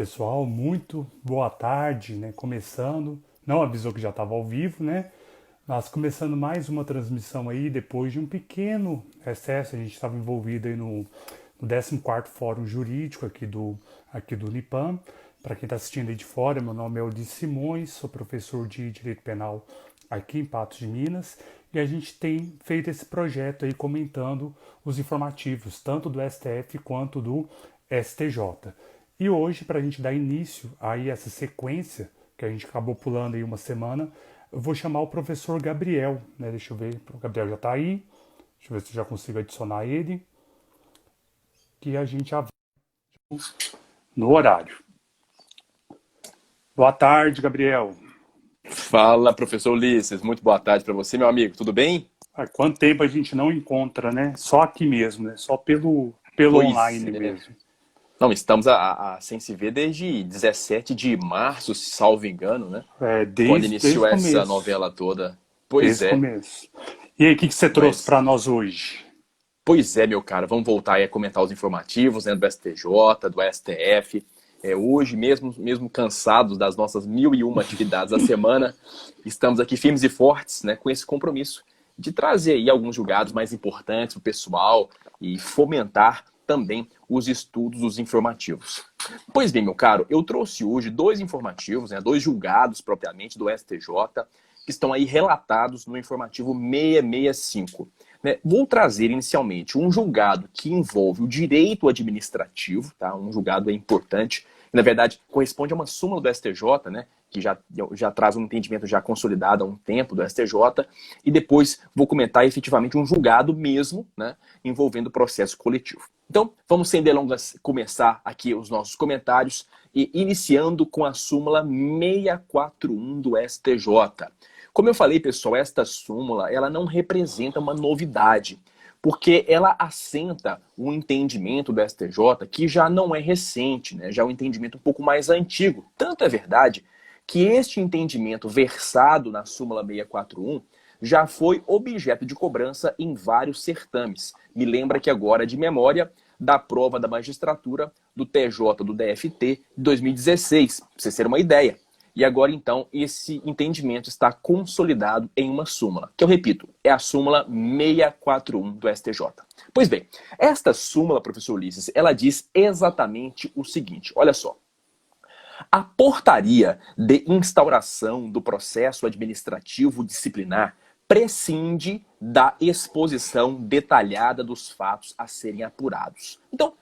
Pessoal, muito boa tarde, né? Começando, não avisou que já estava ao vivo, né? Mas começando mais uma transmissão aí, depois de um pequeno recesso, a gente estava envolvido aí no 14º Fórum Jurídico aqui do Unipam. Para quem está assistindo aí de fora, meu nome é Ulisses Simões, sou professor de Direito Penal aqui em Patos de Minas, e a gente tem feito esse projeto aí comentando os informativos, tanto do STF quanto do STJ. E hoje, para a gente dar início a essa sequência, que a gente acabou pulando aí uma semana, eu vou chamar o professor Gabriel, né? Deixa eu ver, o Gabriel já está aí. Deixa eu ver se eu já consigo adicionar ele, que a gente já vai no horário. Boa tarde, Gabriel. Fala, professor Ulisses. Muito boa tarde para você, meu amigo. Tudo bem? Há quanto tempo a gente não encontra, né? Só aqui mesmo, né? Só pelo Pois online é. mesmo. Não, estamos sem se ver desde 17 de março, salvo engano, né? É, Quando desde o iniciou essa começo. novela toda. Pois Desde o é, começo. E aí, o que você trouxe mas... para nós hoje? Pois é, meu cara. Vamos voltar aí a comentar os informativos, né, do STJ, do STF. Hoje, mesmo cansados das nossas mil e uma atividades da semana, estamos aqui firmes e fortes, né, com esse compromisso de trazer aí alguns julgados mais importantes para o pessoal e fomentar também os estudos dos informativos. Pois bem, meu caro, eu trouxe hoje dois informativos, né, dois julgados propriamente do STJ, que estão aí relatados no informativo 665. Né? Vou trazer inicialmente um julgado que envolve o direito administrativo, tá? Um julgado importante, que, na verdade, corresponde a uma súmula do STJ, né? Que já traz um entendimento já consolidado há um tempo do STJ, e depois vou comentar efetivamente um julgado mesmo, né? Envolvendo o processo coletivo. Então, vamos sem delongas começar aqui os nossos comentários, e iniciando com a súmula 641 do STJ. Como eu falei, pessoal, esta súmula ela não representa uma novidade, porque ela assenta um entendimento do STJ que já não é recente, né? Já é um entendimento um pouco mais antigo. Tanto é verdade que este entendimento versado na súmula 641 já foi objeto de cobrança em vários certames. Me lembra que agora, de memória, da prova da magistratura do TJ do DFT de 2016, para vocês terem uma ideia. E agora, então, esse entendimento está consolidado em uma súmula, que eu repito, é a súmula 641 do STJ. Pois bem, esta súmula, professor Ulisses, ela diz exatamente o seguinte, olha só. A portaria de instauração do processo administrativo disciplinar prescinde da exposição detalhada dos fatos a serem apurados. Então,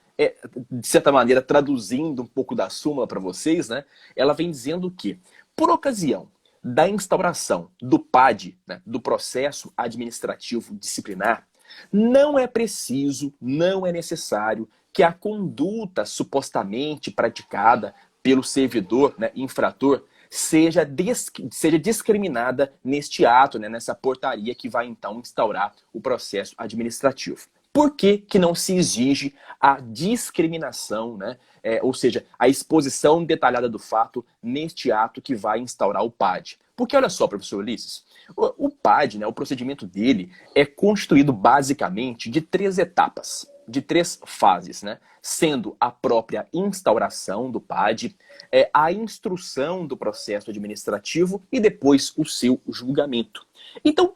de certa maneira, traduzindo um pouco da súmula para vocês, né, ela vem dizendo que, por ocasião da instauração do PAD, né, do processo administrativo disciplinar, não é preciso, não é necessário que a conduta supostamente praticada pelo servidor, né, infrator, seja discriminada neste ato, né, nessa portaria que vai então instaurar o processo administrativo. Por que que não se exige a discriminação, né? Ou seja, a exposição detalhada do fato neste ato que vai instaurar o PAD? Porque olha só, professor Ulisses, o PAD, né, o procedimento dele é constituído basicamente de três etapas, de três fases, né? Sendo a própria instauração do PAD, a instrução do processo administrativo e depois o seu julgamento. Então,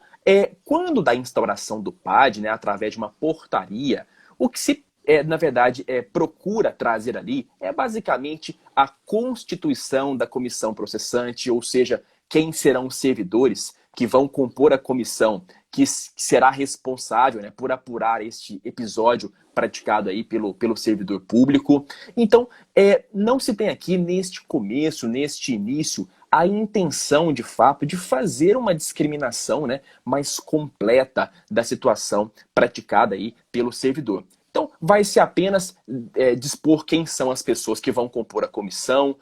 quando da instauração do PAD, né, através de uma portaria, o que se, na verdade, procura trazer ali é basicamente a constituição da comissão processante, ou seja, quem serão os servidores que vão compor a comissão que será responsável, né, por apurar este episódio praticado aí pelo servidor público. Então, não se tem aqui neste começo, neste início, a intenção, de fato, de fazer uma discriminação, né, mais completa da situação praticada aí pelo servidor. Então, vai-se apenas dispor quem são as pessoas que vão compor a comissão,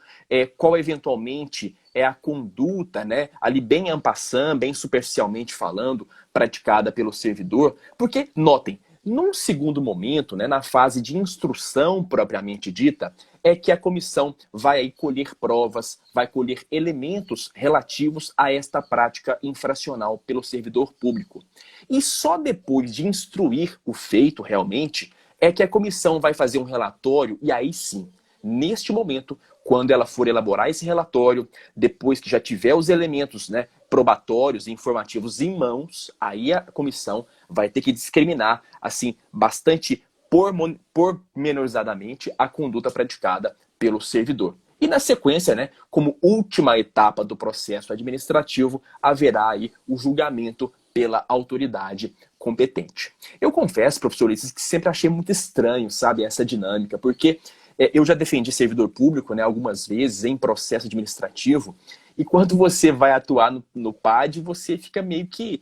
qual eventualmente é a conduta, né, ali bem en passant, bem superficialmente falando, praticada pelo servidor, porque, notem, num segundo momento, né, na fase de instrução propriamente dita, é que a comissão vai aí colher provas, vai colher elementos relativos a esta prática infracional pelo servidor público. E só depois de instruir o feito realmente, é que a comissão vai fazer um relatório e aí sim, neste momento, quando ela for elaborar esse relatório, depois que já tiver os elementos, né, probatórios e informativos em mãos, aí a comissão vai ter que discriminar, assim, bastante pormenorizadamente a conduta praticada pelo servidor. E na sequência, né, como última etapa do processo administrativo, haverá aí o julgamento pela autoridade competente. Eu confesso, professor Ulisses, que sempre achei muito estranho, sabe, essa dinâmica, porque eu já defendi servidor público, né, algumas vezes em processo administrativo, e quando você vai atuar no PAD, você fica meio que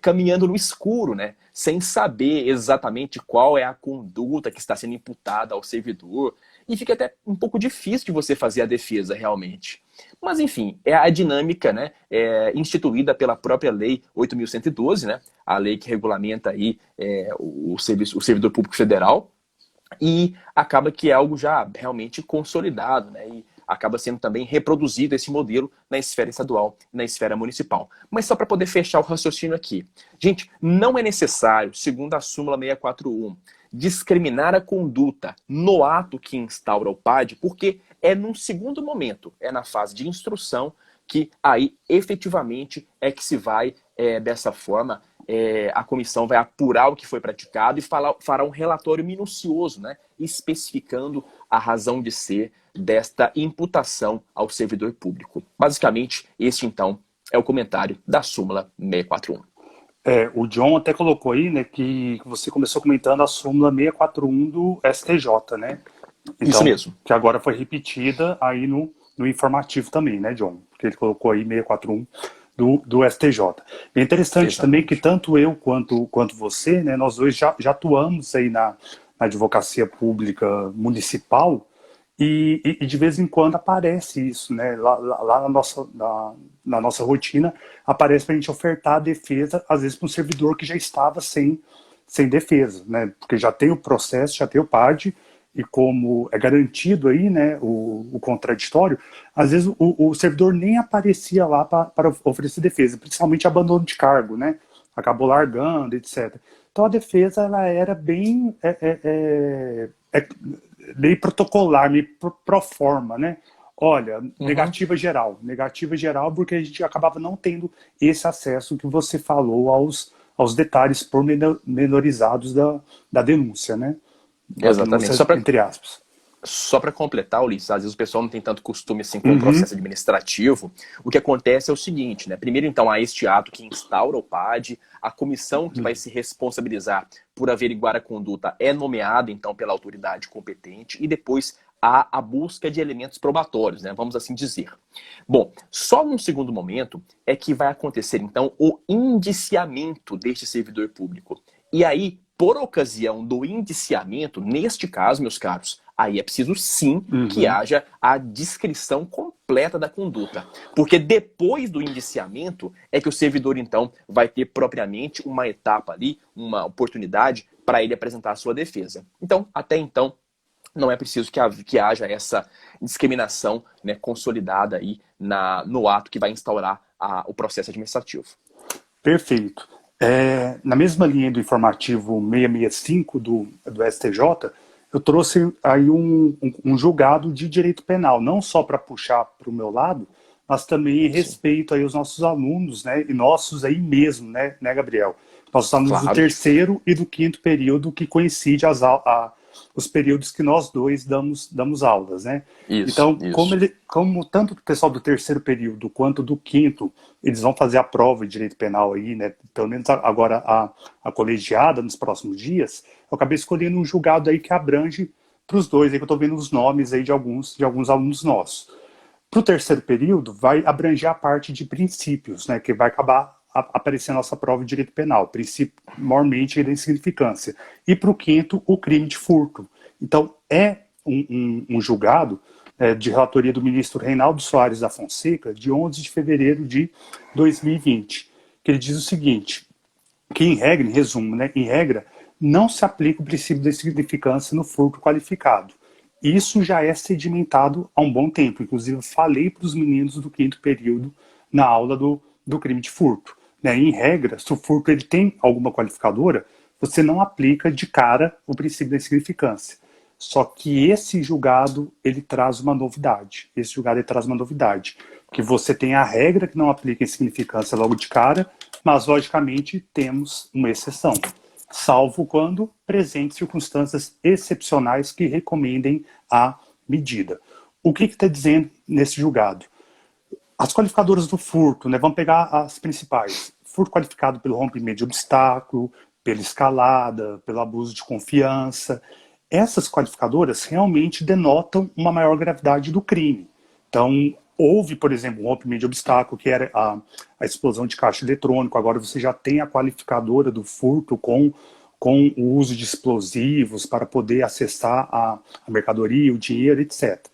caminhando no escuro, né, sem saber exatamente qual é a conduta que está sendo imputada ao servidor, e fica até um pouco difícil de você fazer a defesa realmente. Mas, enfim, é a dinâmica, né, instituída pela própria Lei 8.112, né, a lei que regulamenta aí, o servidor público federal, e acaba que é algo já realmente consolidado, né, e acaba sendo também reproduzido esse modelo na esfera estadual e na esfera municipal. Mas só para poder fechar o raciocínio aqui. Gente, não é necessário, segundo a súmula 641, discriminar a conduta no ato que instaura o PAD, porque é num segundo momento, é na fase de instrução, que aí efetivamente é que se vai, dessa forma, a comissão vai apurar o que foi praticado e fará um relatório minucioso, né, especificando a razão de ser desta imputação ao servidor público. Basicamente, este então é o comentário da súmula 641. O John até colocou aí, né, que você começou comentando a súmula 641 do STJ, né? Então, isso mesmo. Que agora foi repetida aí no informativo também, né, John? Porque ele colocou aí 641 do STJ. É interessante Exatamente. também que tanto eu quanto você, né, nós dois já atuamos aí na advocacia pública municipal e de vez em quando aparece isso, né, lá na nossa rotina, aparece para a gente ofertar a defesa, às vezes para um servidor que já estava sem defesa, né, porque já tem o processo, já tem o PAD, e como é garantido aí, né, o contraditório, às vezes o servidor nem aparecia lá para oferecer defesa, principalmente abandono de cargo, né, acabou largando, etc. Então a defesa ela era bem meio protocolar, meio pro forma, né? Olha, negativa geral, porque a gente acabava não tendo esse acesso que você falou aos detalhes pormenorizados da denúncia, né? Exatamente. Entre aspas. Só para completar, Ulisses, às vezes o pessoal não tem tanto costume assim com o processo administrativo. O que acontece é o seguinte, né? Primeiro, então, há este ato que instaura o PAD, a comissão que vai se responsabilizar por averiguar a conduta é nomeada, então, pela autoridade competente, e depois há a busca de elementos probatórios, né? Vamos assim dizer. Bom, só num segundo momento é que vai acontecer, então, o indiciamento deste servidor público. E aí, por ocasião do indiciamento, neste caso, meus caros, aí é preciso sim que haja a descrição completa da conduta. Porque depois do indiciamento é que o servidor, então, vai ter propriamente uma etapa ali, uma oportunidade para ele apresentar a sua defesa. Então, até então, não é preciso que haja essa discriminação, né, consolidada aí no ato que vai instaurar o processo administrativo. Perfeito. Na mesma linha do informativo 665 do STJ, eu trouxe aí um julgado de direito penal, não só para puxar para o meu lado, mas também em respeito aí aos nossos alunos, né, e nossos aí mesmo, né Gabriel? Nossos alunos do terceiro e do quinto período, que coincide os períodos que nós dois damos aulas, né? Então, como tanto o pessoal do terceiro período quanto do quinto, eles vão fazer a prova de direito penal aí, né? Pelo menos agora a colegiada nos próximos dias, eu acabei escolhendo um julgado aí que abrange para os dois, aí que eu estou vendo os nomes aí de alguns alunos nossos. Para o terceiro período, vai abranger a parte de princípios, né? Que vai acabar aparecer a nossa prova de direito penal, princípio maiormente da insignificância. E para o quinto, o crime de furto. Então, é um julgado de relatoria do ministro Reinaldo Soares da Fonseca, de 11 de fevereiro de 2020, que ele diz o seguinte, que em regra, em resumo, né, em regra, não se aplica o princípio da insignificância no furto qualificado. Isso já é sedimentado há um bom tempo. Inclusive, eu falei para os meninos do quinto período na aula do crime de furto. Né? Em regra, se o furto ele tem alguma qualificadora, você não aplica de cara o princípio da insignificância. Só que esse julgado, ele traz uma novidade. Esse julgado, ele traz uma novidade. Que você tem a regra que não aplica em significância logo de cara, mas, logicamente, temos uma exceção. Salvo quando presentes circunstâncias excepcionais que recomendem a medida. O que está dizendo nesse julgado? As qualificadoras do furto, né, vamos pegar as principais. Furto qualificado pelo rompimento de obstáculo, pela escalada, pelo abuso de confiança. Essas qualificadoras realmente denotam uma maior gravidade do crime. Então, houve, por exemplo, um rompimento de obstáculo, que era a explosão de caixa eletrônico. Agora você já tem a qualificadora do furto com o uso de explosivos para poder acessar a mercadoria, o dinheiro, etc.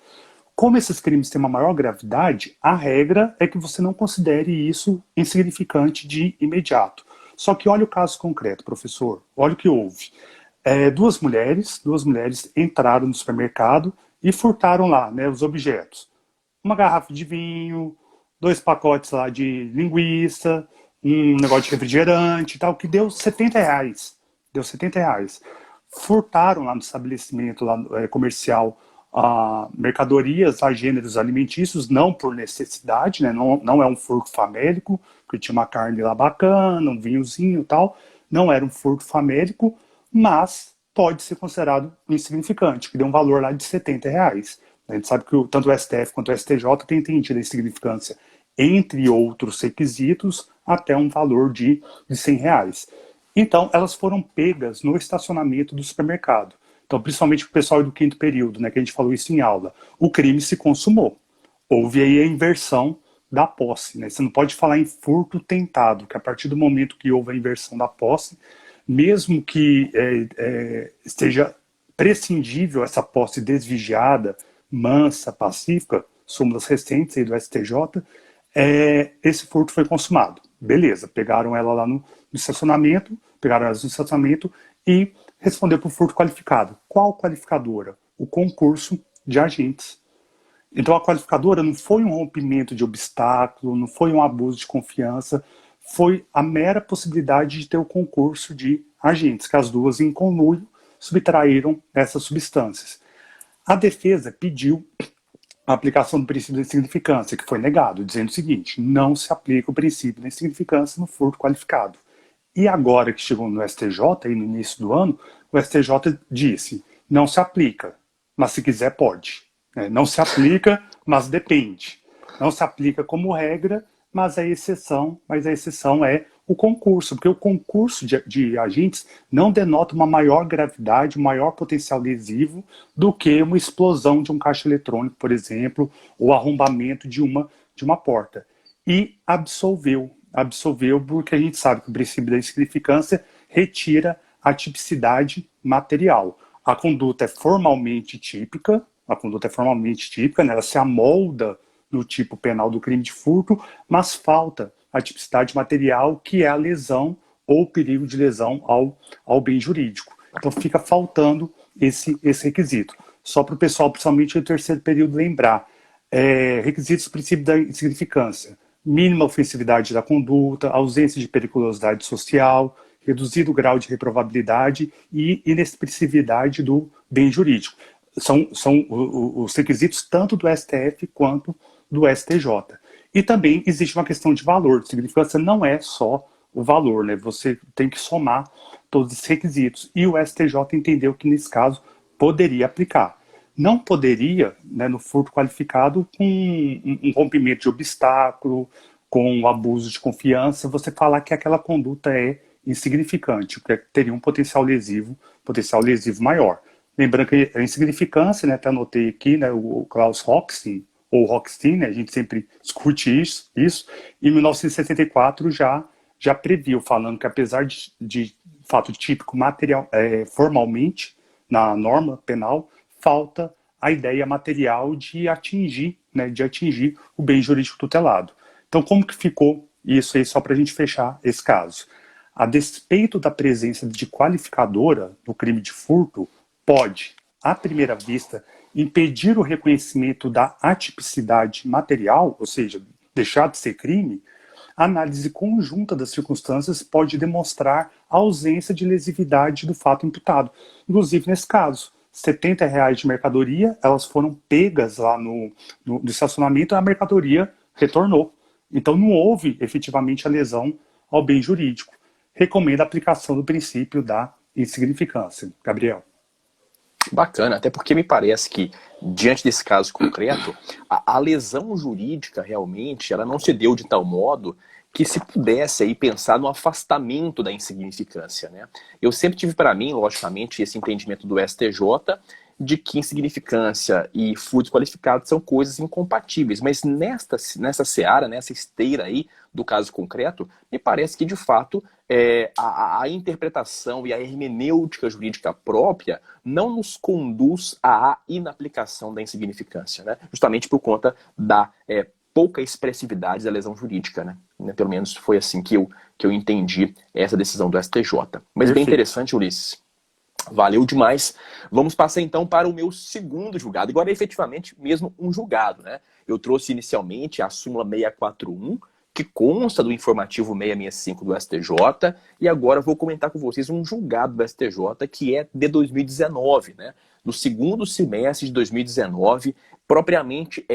Como esses crimes têm uma maior gravidade, a regra é que você não considere isso insignificante de imediato. Só que olha o caso concreto, professor. Olha o que houve. Duas mulheres entraram no supermercado e furtaram lá, né, os objetos. Uma garrafa de vinho, 2 pacotes lá de linguiça, um negócio de refrigerante e tal, que deu R$ 70. Deu R$ 70. Furtaram lá no estabelecimento lá, comercial mercadorias a gêneros alimentícios, não por necessidade, né? Não é um furto famélico, porque tinha uma carne lá bacana, um vinhozinho e tal, não era um furto famélico, mas pode ser considerado insignificante, que deu um valor lá de R$ 70. A gente sabe que tanto o STF quanto o STJ têm entendido a insignificância, entre outros requisitos, até um valor de R$ 100. Então, elas foram pegas no estacionamento do supermercado. Então, principalmente o pessoal do quinto período, né, que a gente falou isso em aula, o crime se consumou. Houve aí a inversão da posse, né? Você não pode falar em furto tentado, que a partir do momento que houve a inversão da posse, mesmo que esteja prescindível essa posse desvigiada, mansa, pacífica, súmulas recentes aí do STJ, esse furto foi consumado. Beleza, pegaram ela lá no estacionamento, e respondeu por furto qualificado. Qual qualificadora? O concurso de agentes. Então a qualificadora não foi um rompimento de obstáculo, não foi um abuso de confiança, foi a mera possibilidade de ter o concurso de agentes, que as duas em conluio subtraíram essas substâncias. A defesa pediu a aplicação do princípio da insignificância, que foi negado, dizendo o seguinte: não se aplica o princípio da insignificância no furto qualificado. E agora que chegou no STJ, aí no início do ano, o STJ disse: não se aplica, mas se quiser pode. Não se aplica, mas depende. Não se aplica como regra, mas a exceção é o concurso, porque o concurso de agentes não denota uma maior gravidade, um maior potencial lesivo do que uma explosão de um caixa eletrônico, por exemplo, ou arrombamento de uma porta. E absolveu porque a gente sabe que o princípio da insignificância retira a tipicidade material. A conduta é formalmente típica, né? Ela se amolda no tipo penal do crime de furto, mas falta a tipicidade material, que é a lesão ou o perigo de lesão ao bem jurídico. Então fica faltando esse requisito. Só para o pessoal, principalmente no terceiro período, lembrar. Requisitos do princípio da insignificância: mínima ofensividade da conduta, ausência de periculosidade social, reduzido grau de reprovabilidade e inexpressividade do bem jurídico. São os requisitos tanto do STF quanto do STJ. E também existe uma questão de valor. Significância não é só o valor, né? Você tem que somar todos esses requisitos. E o STJ entendeu que, nesse caso, poderia aplicar. Não poderia, né, no furto qualificado, com um rompimento de obstáculo, com o abuso de confiança, você falar que aquela conduta é insignificante, porque teria um potencial lesivo maior. Lembrando que a insignificância, né, até anotei aqui, né, o Klaus Hochstein, ou Hochstein, né, a gente sempre discute isso, em 1974 já previu, falando que apesar de fato típico material, formalmente, na norma penal, falta a ideia material de atingir o bem jurídico tutelado. Então, como que ficou isso aí, só para a gente fechar esse caso? A despeito da presença de qualificadora no crime de furto, pode, à primeira vista, impedir o reconhecimento da atipicidade material, ou seja, deixar de ser crime. A análise conjunta das circunstâncias pode demonstrar a ausência de lesividade do fato imputado. Inclusive, nesse caso, R$ 70 de mercadoria, elas foram pegas lá no estacionamento e a mercadoria retornou. Então não houve efetivamente a lesão ao bem jurídico. Recomendo a aplicação do princípio da insignificância. Gabriel. Bacana, até porque me parece que, diante desse caso concreto, a lesão jurídica realmente ela não se deu de tal modo que se pudesse aí pensar no afastamento da insignificância, né? Eu sempre tive para mim, logicamente, esse entendimento do STJ de que insignificância e furto qualificado são coisas incompatíveis, mas nessa seara, nessa esteira aí do caso concreto, me parece que de fato a interpretação e a hermenêutica jurídica própria não nos conduz à inaplicação da insignificância, né? Justamente por conta da pouca expressividade da lesão jurídica, né? Pelo menos foi assim que eu entendi essa decisão do STJ. Mas Perfeito. bem interessante, Ulisses. Valeu demais. Vamos passar então para o meu segundo julgado. Agora é efetivamente mesmo um julgado, né? Eu trouxe inicialmente a súmula 641, que consta do informativo 665 do STJ, e agora vou comentar com vocês um julgado do STJ que é de 2019, né? No segundo semestre de 2019, propriamente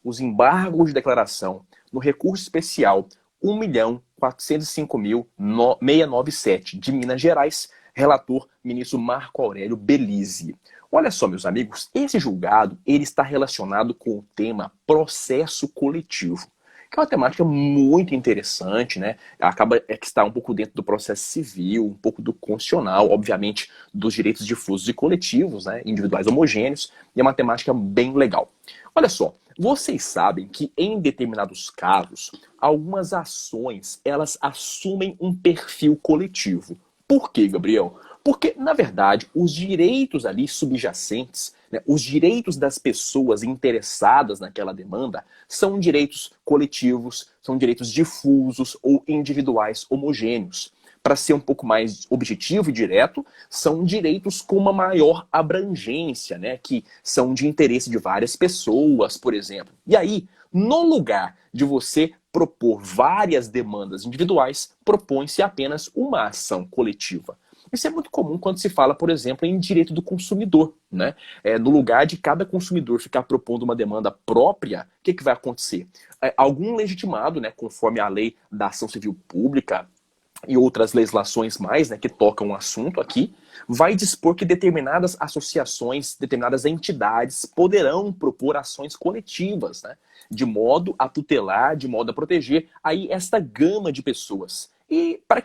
os embargos de declaração no recurso especial 1.405.697 de Minas Gerais, relator ministro Marco Aurélio Belize. Olha só, meus amigos, esse julgado ele está relacionado com o tema processo coletivo, que é uma temática muito interessante, né? Acaba que está um pouco dentro do processo civil, um pouco do constitucional, obviamente dos direitos difusos e coletivos, né? Individuais homogêneos, e é uma temática bem legal. Olha só, vocês sabem que em determinados casos, algumas ações elas assumem um perfil coletivo. Por quê, Gabriel? Porque, na verdade, os direitos ali subjacentes, né, os direitos das pessoas interessadas naquela demanda, são direitos coletivos, são direitos difusos ou individuais homogêneos. Para ser um pouco mais objetivo e direto, são direitos com uma maior abrangência, né, que são de interesse de várias pessoas, por exemplo. E aí, no lugar de você propor várias demandas individuais, propõe-se apenas uma ação coletiva. Isso é muito comum quando se fala, por exemplo, em direito do consumidor, né? No lugar de cada consumidor ficar propondo uma demanda própria, o que vai acontecer? Algum legitimado, né, conforme a lei da ação civil pública e outras legislações mais, né, que tocam o assunto aqui, vai dispor que determinadas associações, determinadas entidades poderão propor ações coletivas, né, de modo a tutelar, de modo a proteger aí esta gama de pessoas. E para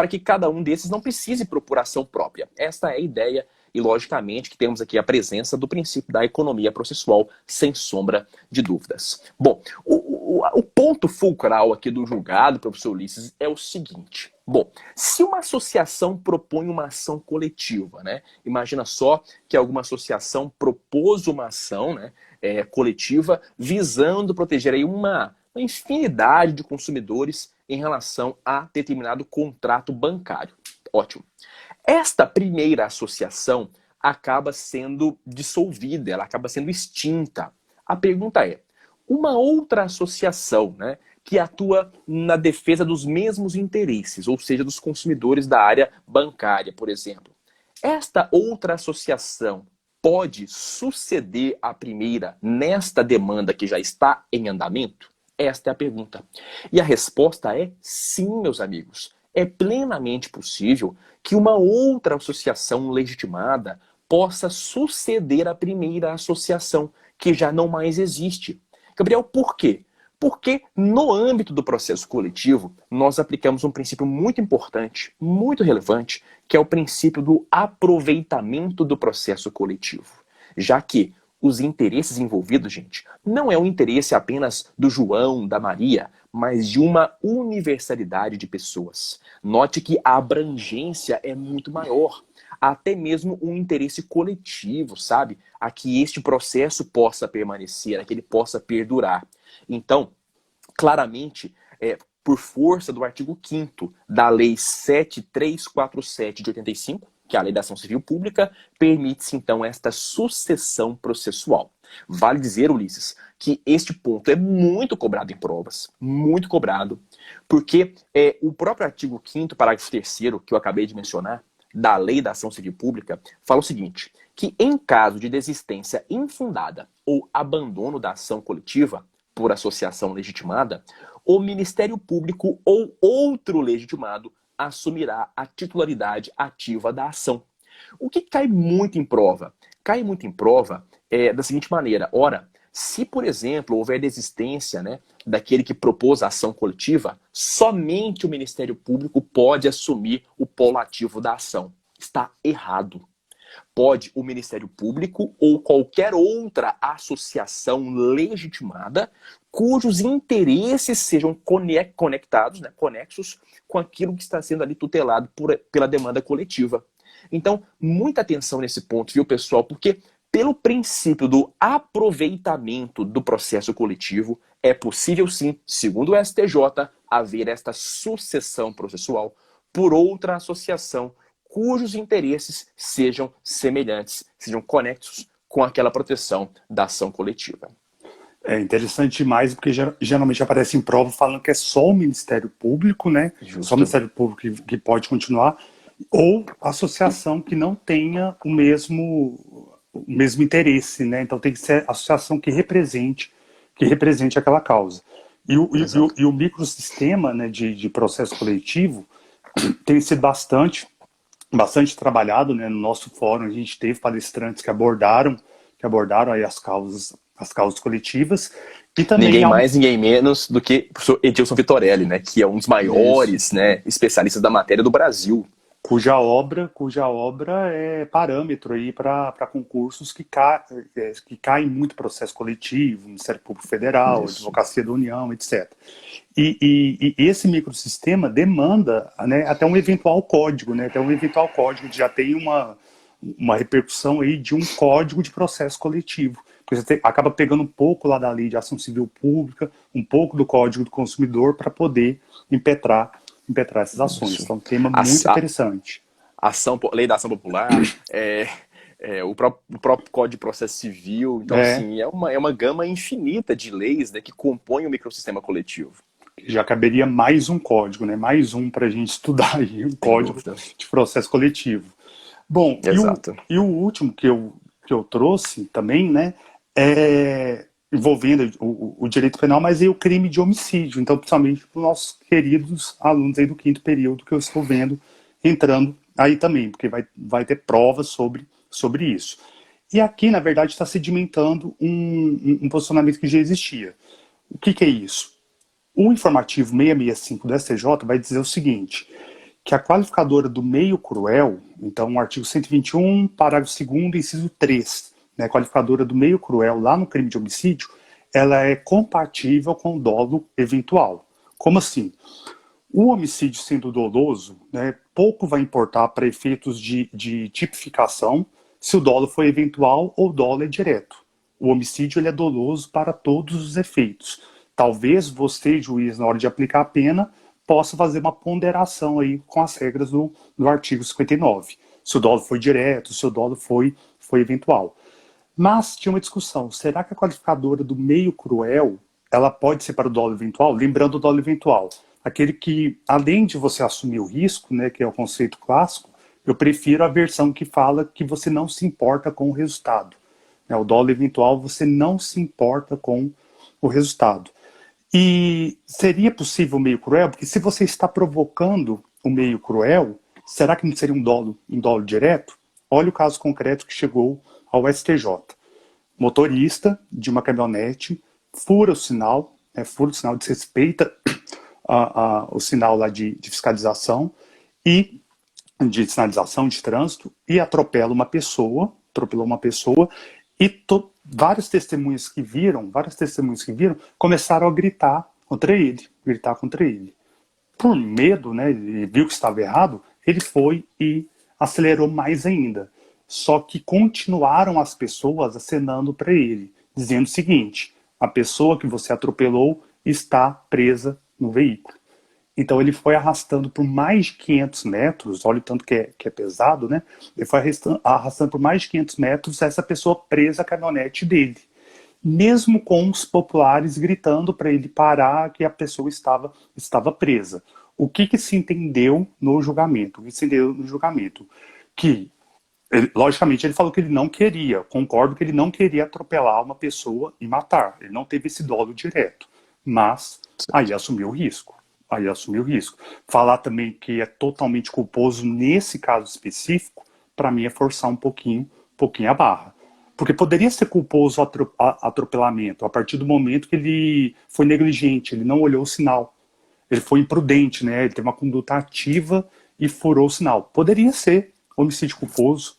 que cada um desses não precise propor ação própria. Esta é a ideia e, logicamente, que temos aqui a presença do princípio da economia processual, sem sombra de dúvidas. Bom, o ponto fulcral aqui do julgado, professor Ulisses, é o seguinte. Bom, se uma associação propõe uma ação coletiva, né? Imagina só que alguma associação propôs uma ação, né, coletiva visando proteger aí uma infinidade de consumidores em relação a determinado contrato bancário. Ótimo. Esta primeira associação acaba sendo dissolvida, ela acaba sendo extinta. A pergunta é, uma outra associação, né, que atua na defesa dos mesmos interesses, ou seja, dos consumidores da área bancária, por exemplo. Esta outra associação pode suceder à primeira nesta demanda que já está em andamento? Esta é a pergunta. E a resposta é sim, meus amigos. É plenamente possível que uma outra associação legitimada possa suceder à primeira associação, que já não mais existe. Gabriel, por quê? Porque no âmbito do processo coletivo, nós aplicamos um princípio muito importante, muito relevante, que é o princípio do aproveitamento do processo coletivo. Já que os interesses envolvidos, gente, não é o interesse apenas do João, da Maria, mas de uma universalidade de pessoas. Note que a abrangência é muito maior. Até mesmo um interesse coletivo, sabe? A que este processo possa permanecer, a que ele possa perdurar. Então, claramente, por força do artigo 5º da Lei 7347 de 85, que é a Lei da Ação Civil Pública, permite-se, então, esta sucessão processual. Vale dizer, Ulisses, que este ponto é muito cobrado em provas, muito cobrado, porque o próprio artigo 5º, parágrafo 3º, que eu acabei de mencionar, da Lei da Ação Civil Pública, fala o seguinte, que, em caso de desistência infundada ou abandono da ação coletiva por associação legitimada, o Ministério Público ou outro legitimado assumirá a titularidade ativa da ação. O que cai muito em prova? Cai muito em prova da seguinte maneira: ora, se, por exemplo, houver desistência, né, daquele que propôs a ação coletiva, somente o Ministério Público pode assumir o polo ativo da ação. Está errado. Pode o Ministério Público ou qualquer outra associação legitimada cujos interesses sejam conectados, né, conexos com aquilo que está sendo ali tutelado pela demanda coletiva. Então, muita atenção nesse ponto, viu, pessoal? Porque pelo princípio do aproveitamento do processo coletivo, é possível sim, segundo o STJ, haver esta sucessão processual por outra associação cujos interesses sejam semelhantes, sejam conexos com aquela proteção da ação coletiva. É interessante demais, porque geralmente aparece em prova falando que é só o Ministério Público, né? Justo. Só o Ministério Público que pode continuar, ou associação que não tenha o mesmo interesse, né? Então tem que ser a associação que represente aquela causa. E o microsistema, né, de processo coletivo tem sido bastante trabalhado, né? No nosso fórum a gente teve palestrantes que abordaram aí as causas coletivas. E também ninguém mais, ninguém menos do que o professor Edilson Vitorelli, né, que é um dos maiores, né, especialistas da matéria do Brasil. Cuja obra é parâmetro aí para concursos que caem muito processo coletivo, Ministério Público Federal, Isso. Advocacia da União, etc. E esse microsistema demanda, né, até um eventual código, né, já tem uma repercussão aí de um código de processo coletivo. Porque você acaba pegando um pouco lá da lei de ação civil pública, um pouco do Código do Consumidor para poder impetrar essas ações. Isso. Então, um tema muito interessante. Lei da ação popular, o próprio Código de Processo Civil. Então, assim, é uma gama infinita de leis, né, que compõem o microsistema coletivo. Já caberia mais um código, né? Mais um para a gente estudar aí, um código de processo coletivo. Bom, e o último que eu trouxe também, né, envolvendo o direito penal, mas aí o crime de homicídio. Então, principalmente para os nossos queridos alunos aí do 5º período, que eu estou vendo entrando aí também, porque vai ter provas sobre isso. E aqui, na verdade, está sedimentando um posicionamento que já existia. O que é isso? O informativo 665 do STJ vai dizer o seguinte, que a qualificadora do meio cruel, então o artigo 121, parágrafo 2º, inciso 3, né, qualificadora do meio cruel lá no crime de homicídio, ela é compatível com o dolo eventual. Como assim? O homicídio sendo doloso, né, pouco vai importar para efeitos de tipificação se o dolo foi eventual ou o dolo é direto. O homicídio ele é doloso para todos os efeitos. Talvez você, juiz, na hora de aplicar a pena, possa fazer uma ponderação aí com as regras do artigo 59. Se o dolo foi direto, se o dolo foi eventual. Mas tinha uma discussão, será que a qualificadora do meio cruel, ela pode ser para o dolo eventual? Lembrando o dolo eventual, aquele que, além de você assumir o risco, né, que é o conceito clássico, eu prefiro a versão que fala que você não se importa com o resultado. O dolo eventual, você não se importa com o resultado. E seria possível o meio cruel? Porque se você está provocando o meio cruel, será que não seria um dolo direto? Olha o caso concreto que chegou ao STJ. Motorista de uma caminhonete fura o sinal, desrespeita o sinal lá de fiscalização e de sinalização de trânsito e atropelou uma pessoa e várias testemunhas que viram começaram a gritar contra ele. Por medo, né, ele viu que estava errado, ele foi e acelerou mais ainda. Só que continuaram as pessoas acenando para ele, dizendo o seguinte, a pessoa que você atropelou está presa no veículo. Então ele foi arrastando por mais de 500 metros, olha o tanto que é pesado, né? Ele foi arrastando por mais de 500 metros essa pessoa presa à caminhonete dele. Mesmo com os populares gritando para ele parar, que a pessoa estava presa. O que se entendeu no julgamento? Que Logicamente, ele falou que ele não queria, concordo que ele não queria atropelar uma pessoa e matar. Ele não teve esse dolo direto. Mas aí assumiu o risco. Aí assumiu o risco. Falar também que é totalmente culposo nesse caso específico, para mim é forçar um pouquinho a barra. Porque poderia ser culposo atropelamento a partir do momento que ele foi negligente, ele não olhou o sinal. Ele foi imprudente, né? Ele teve uma conduta ativa e furou o sinal. Poderia ser homicídio culposo,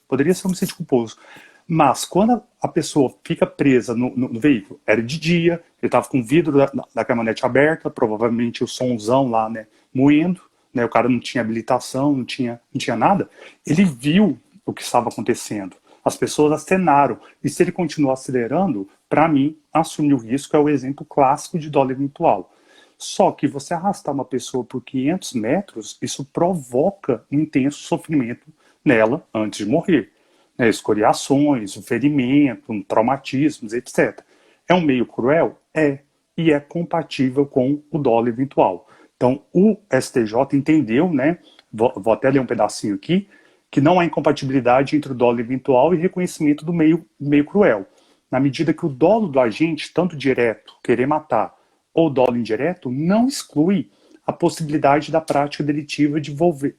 mas quando a pessoa fica presa no veículo, era de dia, ele estava com o vidro da caminhonete aberta, provavelmente o somzão lá, né, moendo, né, o cara não tinha habilitação, não tinha nada, ele viu o que estava acontecendo. As pessoas acenaram. E se ele continuar acelerando, para mim, assumir o risco é o exemplo clássico de dolo eventual. Só que você arrastar uma pessoa por 500 metros, isso provoca um intenso sofrimento nela antes de morrer. Né? Escoriações, um ferimento, um traumatismos, etc. É um meio cruel? É. E é compatível com o dolo eventual. Então, o STJ entendeu, né? Vou até ler um pedacinho aqui, que não há incompatibilidade entre o dolo eventual e reconhecimento do meio cruel. Na medida que o dolo do agente, tanto direto, querer matar, ou dolo indireto, não exclui a possibilidade da prática delitiva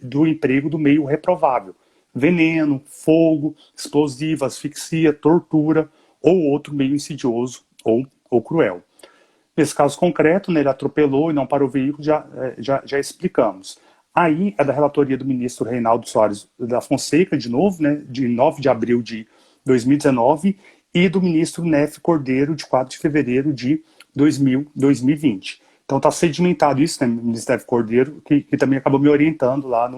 do emprego do meio reprovável. Veneno, fogo, explosivo, asfixia, tortura ou outro meio insidioso ou cruel. Nesse caso concreto, né, ele atropelou e não parou o veículo, já explicamos. Aí é da relatoria do ministro Reinaldo Soares da Fonseca, de novo, né, de 9 de abril de 2019, e do ministro Nefe Cordeiro, de 4 de fevereiro de 2020. Então está sedimentado isso, né, ministro Nefe Cordeiro, que também acabou me orientando lá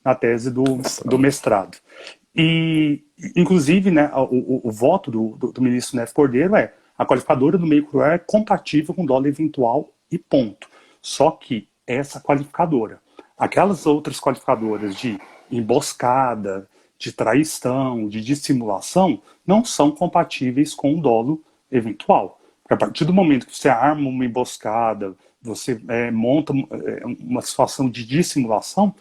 na tese do mestrado. E, inclusive, né, o voto do ministro Nefe Cordeiro é: a qualificadora do meio cruel é compatível com dolo eventual e ponto. Só que essa qualificadora, aquelas outras qualificadoras de emboscada, de traição, de dissimulação, não são compatíveis com o dolo eventual. Porque a partir do momento que você arma uma emboscada, você monta uma situação de dissimulação,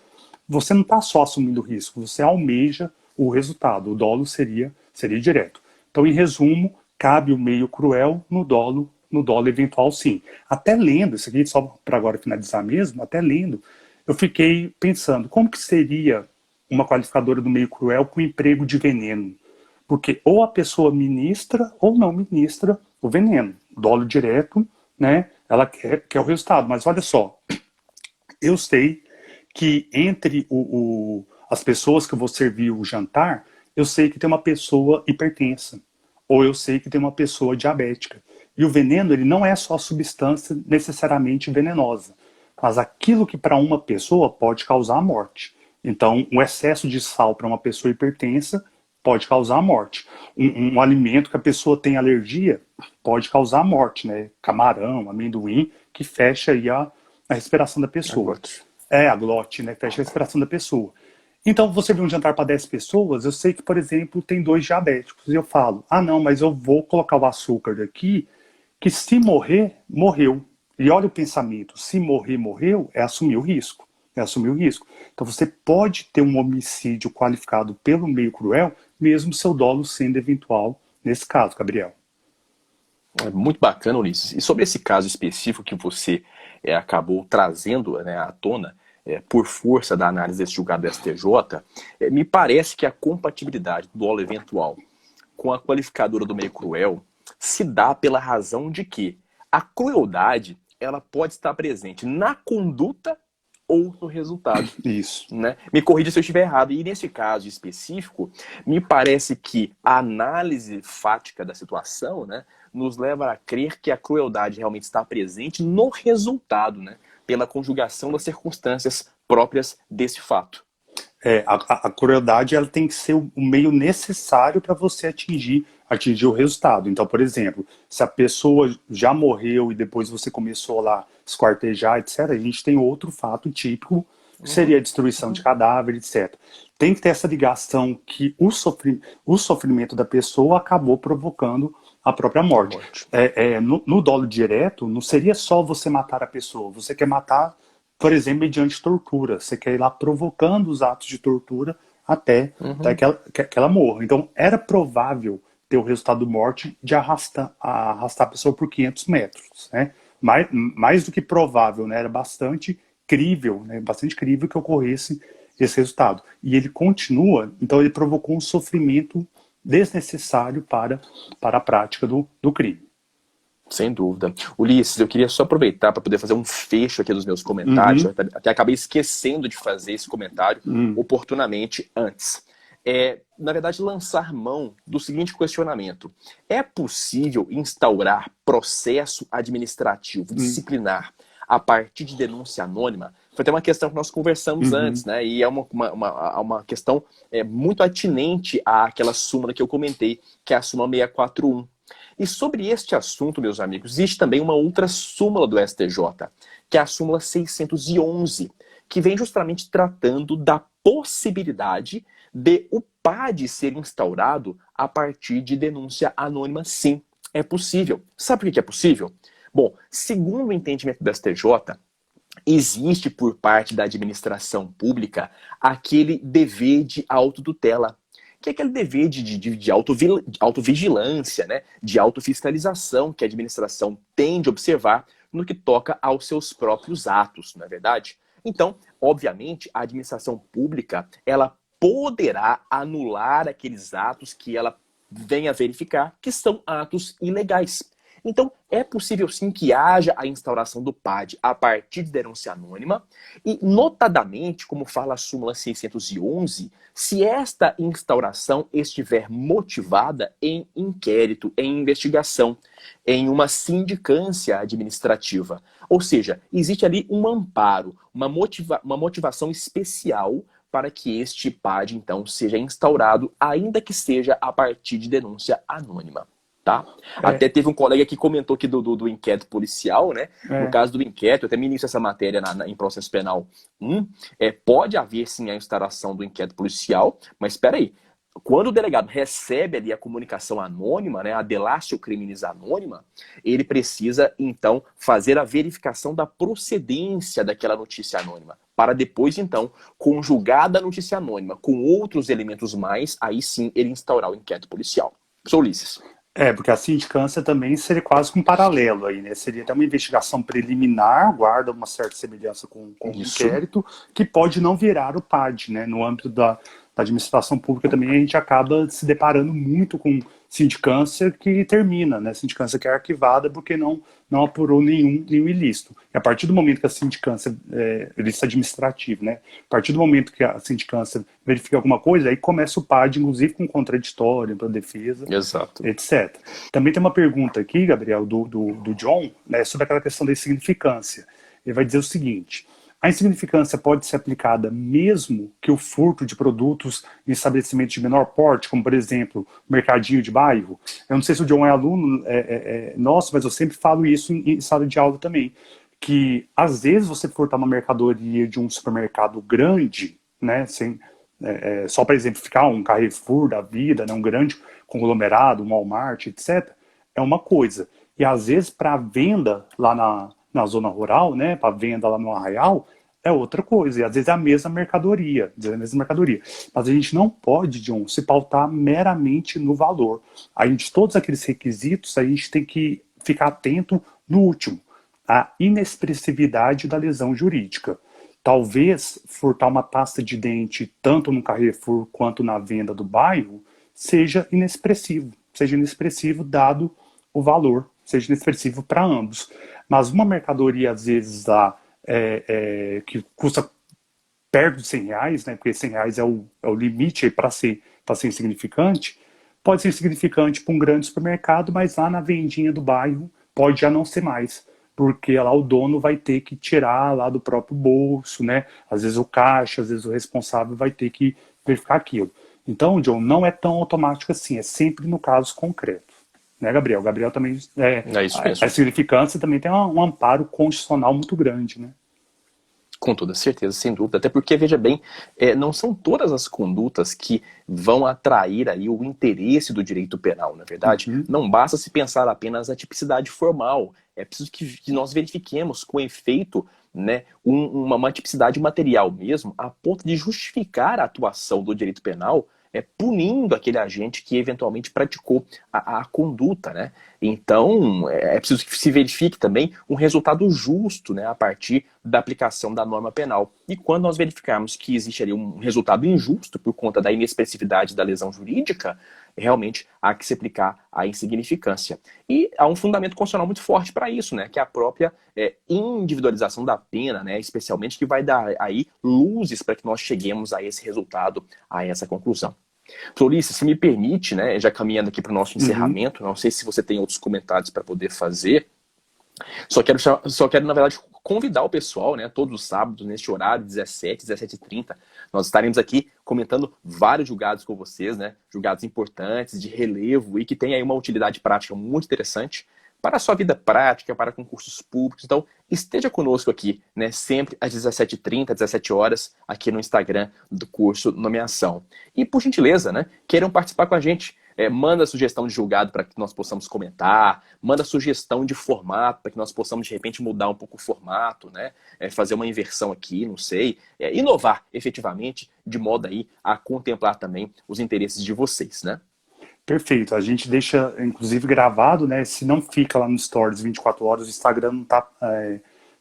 você não está só assumindo o risco, você almeja o resultado. O dolo seria direto. Então, em resumo, cabe o meio cruel no dolo eventual, sim. Até lendo, isso aqui só para agora finalizar mesmo, até lendo, eu fiquei pensando, como que seria uma qualificadora do meio cruel com emprego de veneno? Porque ou a pessoa ministra ou não ministra o veneno. Dolo direto, né, ela quer o resultado. Mas olha só, eu sei que entre as pessoas que eu vou servir o jantar, eu sei que tem uma pessoa hipertensa, ou eu sei que tem uma pessoa diabética. E o veneno, ele não é só substância necessariamente venenosa, mas aquilo que para uma pessoa pode causar a morte. Então, o excesso de sal para uma pessoa hipertensa pode causar a morte. Um alimento que a pessoa tem alergia pode causar a morte, né? Camarão, amendoim, que fecha aí a respiração da pessoa. A glote, né? Fecha a respiração da pessoa. Então, você vê um jantar para 10 pessoas, eu sei que, por exemplo, tem 2 diabéticos, e eu falo, não, mas eu vou colocar o açúcar daqui, que se morrer, morreu. E olha o pensamento, se morrer, morreu, é assumir o risco. Então você pode ter um homicídio qualificado pelo meio cruel, mesmo seu dolo sendo eventual nesse caso, Gabriel. É muito bacana, Ulisses. E sobre esse caso específico que você acabou trazendo, né, à tona, por força da análise desse julgado do STJ, me parece que a compatibilidade do dolo eventual com a qualificadora do meio cruel se dá pela razão de que a crueldade ela pode estar presente na conduta ou no resultado. Isso. Né? Me corrija se eu estiver errado. E nesse caso específico, me parece que a análise fática da situação, né, nos leva a crer que a crueldade realmente está presente no resultado, né, pela conjugação das circunstâncias próprias desse fato. A crueldade ela tem que ser o meio necessário para você atingir o resultado. Então, por exemplo, se a pessoa já morreu e depois você começou lá a esquartejar, etc., a gente tem outro fato típico, que seria a destruição de cadáver, etc. Tem que ter essa ligação que o sofrimento da pessoa acabou provocando a própria morte. No dolo direto, não seria só você matar a pessoa, você quer matar, por exemplo, mediante tortura. Você quer ir lá provocando os atos de tortura que ela morra. Então, era provável ter o resultado de morte de arrastar a pessoa por 500 metros, né? Mais do que provável, né? Era bastante crível, né? Bastante crível que ocorresse esse resultado. E ele continua, então ele provocou um sofrimento desnecessário para a prática do crime. Sem dúvida. Ulisses, eu queria só aproveitar para poder fazer um fecho aqui dos meus comentários. Uhum. Eu até acabei esquecendo de fazer esse comentário oportunamente antes. Na verdade, lançar mão do seguinte questionamento. É possível instaurar processo administrativo disciplinar a partir de denúncia anônima? Foi até uma questão que nós conversamos antes, né? E é uma questão muito atinente àquela súmula que eu comentei, que é a súmula 641. E sobre este assunto, meus amigos, existe também uma outra súmula do STJ, que é a súmula 611, que vem justamente tratando da possibilidade de o PAD ser instaurado a partir de denúncia anônima. Sim, é possível. Sabe por que é possível? Bom, segundo o entendimento do STJ, existe por parte da administração pública aquele dever de autotutela, que é aquele dever de autovigilância, né? De autofiscalização que a administração tem de observar no que toca aos seus próprios atos, não é verdade? Então, obviamente, a administração pública ela poderá anular aqueles atos que ela venha verificar que são atos ilegais. Então, é possível sim que haja a instauração do PAD a partir de denúncia anônima e, notadamente, como fala a súmula 611, se esta instauração estiver motivada em inquérito, em investigação, em uma sindicância administrativa. Ou seja, existe ali um amparo, uma motivação especial para que este PAD, então, seja instaurado, ainda que seja a partir de denúncia anônima. Tá? Até teve um colega que comentou aqui do inquérito policial, né? No caso do inquérito, até me inicio essa matéria em processo penal 1, pode haver sim a instauração do inquérito policial, mas espera aí, quando o delegado recebe ali a comunicação anônima, né, a delatio criminis anônima, ele precisa então fazer a verificação da procedência daquela notícia anônima, para depois então, conjugada a notícia anônima com outros elementos mais, aí sim ele instaurar o inquérito policial. Sou Ulisses. Porque a sindicância também seria quase que um paralelo aí, né? Seria até uma investigação preliminar, guarda uma certa semelhança com o inquérito, que pode não virar o PAD, né? No âmbito da administração pública também a gente acaba se deparando muito com sindicância que termina, né? Sindicância que é arquivada porque não apurou nenhum ilícito. E a partir do momento que a sindicância, ilícito administrativo, né? A partir do momento que a sindicância verifica alguma coisa, aí começa o PAD, inclusive com contraditório, para defesa, exato, etc. Também tem uma pergunta aqui, Gabriel, do John, né, sobre aquela questão da insignificância. Ele vai dizer o seguinte: a insignificância pode ser aplicada mesmo que o furto de produtos em estabelecimentos de menor porte, como, por exemplo, mercadinho de bairro? Eu não sei se o John é aluno nosso, mas eu sempre falo isso em sala de aula também, que às vezes você furtar uma mercadoria de um supermercado grande, né, só para exemplificar, um Carrefour da vida, né, um grande conglomerado, um Walmart, etc., é uma coisa. E às vezes para venda lá na zona rural, né, para venda lá no arraial, é outra coisa. E às vezes é a mesma mercadoria. Mas a gente não pode, John, se pautar meramente no valor. Todos aqueles requisitos, a gente tem que ficar atento no último, a inexpressividade da lesão jurídica. Talvez furtar uma pasta de dente, tanto no Carrefour quanto na venda do bairro, seja inexpressivo dado o valor, seja inexpressivo para ambos. Mas uma mercadoria, às vezes, que custa perto de R$100, né, porque R$100 é o limite para ser insignificante, pode ser insignificante para um grande supermercado, mas lá na vendinha do bairro pode já não ser mais, porque lá o dono vai ter que tirar lá do próprio bolso, né? Às vezes o caixa, às vezes o responsável vai ter que verificar aquilo. Então, John, não é tão automático assim, é sempre no caso concreto. Né, Gabriel? Gabriel também... É isso mesmo. A significância também tem um amparo constitucional muito grande, né? Com toda certeza, sem dúvida. Até porque, veja bem, não são todas as condutas que vão atrair aí o interesse do direito penal, na verdade. Uhum. Não basta se pensar apenas na tipicidade formal. É preciso que nós verifiquemos com efeito, né, uma tipicidade material mesmo, a ponto de justificar a atuação do direito penal, punindo aquele agente que eventualmente praticou a conduta, né? Então, é preciso que se verifique também um resultado justo, né, a partir da aplicação da norma penal. E quando nós verificarmos que existe ali um resultado injusto por conta da inespecificidade da lesão jurídica, realmente há que se aplicar a insignificância. E há um fundamento constitucional muito forte para isso, né, que é a própria individualização da pena, né, especialmente, que vai dar aí luzes para que nós cheguemos a esse resultado, a essa conclusão. Florice, se me permite, né, já caminhando aqui para o nosso encerramento, não sei se você tem outros comentários para poder fazer, só quero, na verdade, convidar o pessoal, né, todos os sábados, neste horário, 17h30, nós estaremos aqui comentando vários julgados com vocês, né, julgados importantes, de relevo e que tem aí uma utilidade prática muito interessante para a sua vida prática, para concursos públicos. Então, esteja conosco aqui, né, sempre às 17h30, 17 horas, aqui no Instagram do curso Nomeação. E, por gentileza, né, queiram participar com a gente. Manda sugestão de julgado para que nós possamos comentar, manda sugestão de formato para que nós possamos, de repente, mudar um pouco o formato, né? Fazer uma inversão aqui, não sei. Inovar, efetivamente, de modo aí a contemplar também os interesses de vocês, né? Perfeito. A gente deixa, inclusive, gravado, né? Se não fica lá no Stories 24 horas, o Instagram não está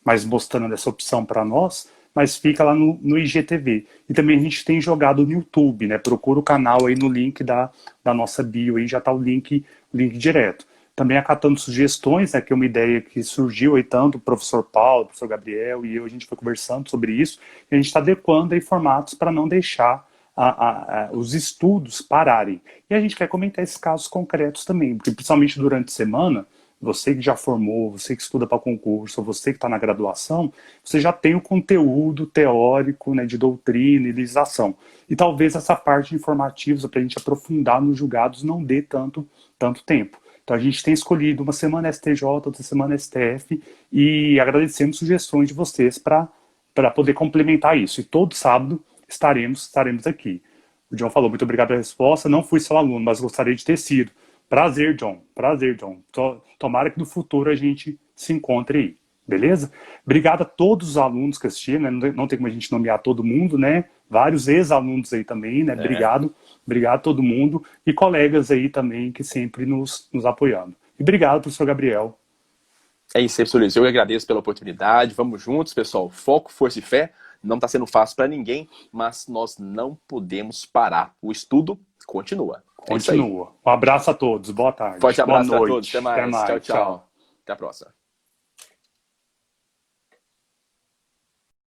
mais mostrando essa opção para nós, mas fica lá no IGTV. E também a gente tem jogado no YouTube, né? Procura o canal aí no link da nossa bio, aí já está o link direto. Também acatando sugestões, né? Que é uma ideia que surgiu aí tanto o professor Paulo, o professor Gabriel e eu, a gente foi conversando sobre isso, e a gente está adequando aí formatos para não deixar os estudos pararem. E a gente quer comentar esses casos concretos também, porque principalmente durante a semana, você que já formou, você que estuda para concurso, você que está na graduação, você já tem o conteúdo teórico, né, de doutrina e legislação. E talvez essa parte de informativos, para a gente aprofundar nos julgados, não dê tanto tempo. Então a gente tem escolhido uma semana STJ, outra semana STF, e agradecemos sugestões de vocês para poder complementar isso. E todo sábado estaremos aqui. O John falou, muito obrigado pela resposta, não fui seu aluno, mas gostaria de ter sido. Prazer, John. Prazer, John. Tomara que no futuro a gente se encontre aí. Beleza? Obrigado a todos os alunos que assistiram, né? Não tem como a gente nomear todo mundo, né? Vários ex-alunos aí também, né? Obrigado a todo mundo. E colegas aí também que sempre nos apoiando. E obrigado, professor Gabriel. É isso aí, professor Luiz. Eu agradeço pela oportunidade. Vamos juntos, pessoal. Foco, força e fé. Não está sendo fácil para ninguém, mas nós não podemos parar. O estudo continua. Continua. Um abraço a todos. Boa tarde. Forte abraço Boa noite. a todos. Até mais. Tchau, tchau. Até a próxima.